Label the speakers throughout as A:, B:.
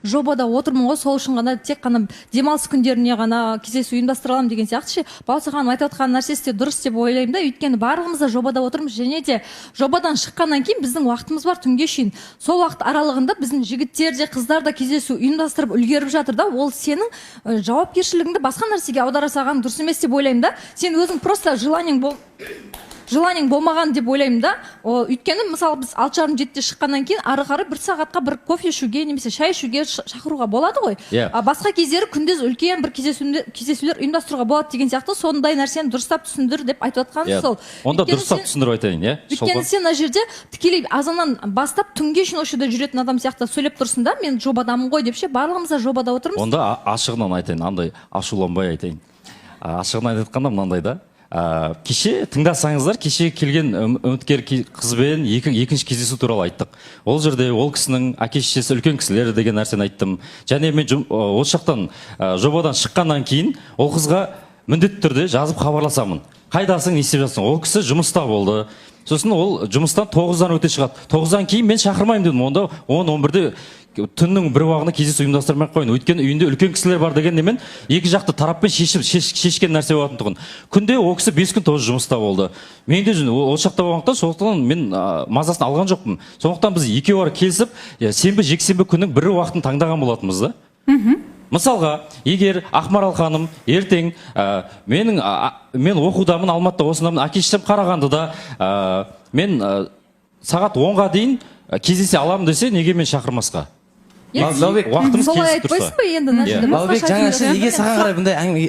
A: жобада отырмын ғой, сол үшін ғана тек қана демалыс күндеріне ғана кездесу ұйымдастыра аламын деген сияқты ше. Балса ханым айтып отқан нәрсесі де дұрыс деп ойлаймын да, өйткені барлығымыз да жобада отырмыз, және де жобадан шыққаннан кейін біздің уақытымыз бар түнге шейін. Сол уақыт аралығында біздің жігіттер де қыздар да кездесу ұйымдастырып үлгеріп жатыр да, ол сенің жауапкершілігіңді басқа нәрсеге аудара салған дұрыс емес деп ойлаймын да. Сен өзің просто желаниең болмаған деп ойлаймын да. Өйткені мысалы біз 6:30-7-те шыққаннан кейін ары қарай 1 сағатқа бір кофе ішуге немесе шай ішуге шақыруға болады ғой. Басқа кездері күндіз үлкен бір кездесулер ұйымдастыруға болады деген сияқты, сондай нәрсені дұрыстап түсіндір деп айтып отқаным сол.
B: Онда дұрыстап түсіндіріп айтайын, иә.
A: Өйткені сен мына жерде тікелей азаннан бастап түнге шейін осы жерде жүретін адам сияқты сөйлеп тұрсың да, мен жобадамын ғой деп ше, барлығымыз да жобада отырмыз.
B: Онда ашығынан айтайын, андай ашуланбай айтайын. Ашығынан айтқанда мынандай да. Кеше тыңдасаңыздар, кеше келген үміткер қызбен екінші кездесу туралы айттық. Ол жерде ол кісінің әке-шешесі үлкен кісілер деген нәрсені айттым. Және мен осы жақтан жобадан шыққаннан кейін ол қызға міндетті түрде жазып хабарласамын. Қайдасың, не істеп жатсың? Ол кісі жұмыста болды. Сосын ол жұмыстан 9-дан өте шығады. 9-дан кейін мен шақырмаймын дедім. Онда 10-11-де түннің бір уағына кездесу ұйымдастырмай қойын. Өйткені үйінде үлкен кісілер бар дегенде мен екі жақты тараппен шешкен нәрсе болатын тұғын. Күнде ол кісі 5 күн тоже жұмыста болды. Мен де ол жақта болғандықтан, сондықтан мен мазасын алған жоқпын. Сондықтан біз екеуі келісіп, сенбі жексенбі күннің бір уақытын таңдаған болатынбыз да. Мысалға, егер Ақмарал ханым ертең мен оқудамын, Алматыда осындамын, әке-шешем Қарағандыда, мен сағат 10-ға дейін кездесе аламын десе, неге мен шақырмасқа? Уақытымыз келісіп тұрса.
C: Балбек, жаңа неге саған қарай бұндай әңгіме...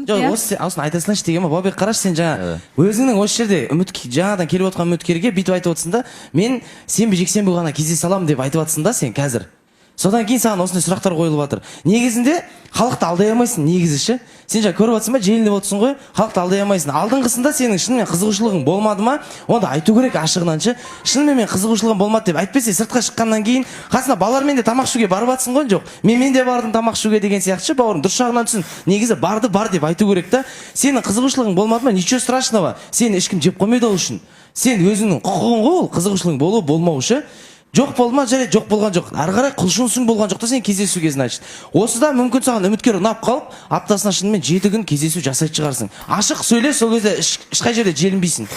C: Жоқ, осыны айта салайыншы деген ма? Балбек, қарашы, сен жаңа өзіңнің осы жерде жаңадан келіп отқан үміткерге бүйтіп айтып отырсың да, мен сенбі жексенбі ғана кездесе аламын деп айтып отырсың да сен қазір. Содан кейін саған осындай сұрақтар қойылып жатыр. Негізінде халықты алдай алмайсың, негізі ше. Сен жаңа көріп отырсың ба, желініп отырсың ғой, халықты алдай алмайсың. Алдыңғысында сенің шынымен қызығушылығың болмады ма? Онда айту керек ашығынан ше. Шынымен мен қызығушылығым болмады деп айтпесе, сыртқа шыққаннан кейін қасына балалармен де тамақ ішуге барып жатсың ғой, жоқ. Мен де бардым тамақ ішуге деген сияқты ше, бауырым, дұрыс жағынан түсін. Негізі барды бар деп айту керек та. Сенің қызығушылығың болмады ма? Ничего страшного. Сені ешкім жеп қоймайды ол үшін. Сен өзіңнің құқығың ғой, ол қызығушылығың болу, болмау ше. Жоқ болма, жарайды, жоқ болған жоқ. Ары қарай құлшынысың болған жоқ та сен кездесу кезін айтшы. Осыда мүмкін саған үміткер ұнап қалып, аптасына шынымен 7 күн кездесу жасайтын шығарсың. Ашық сөйле, сол кезде ешқай жерде желінбейсің.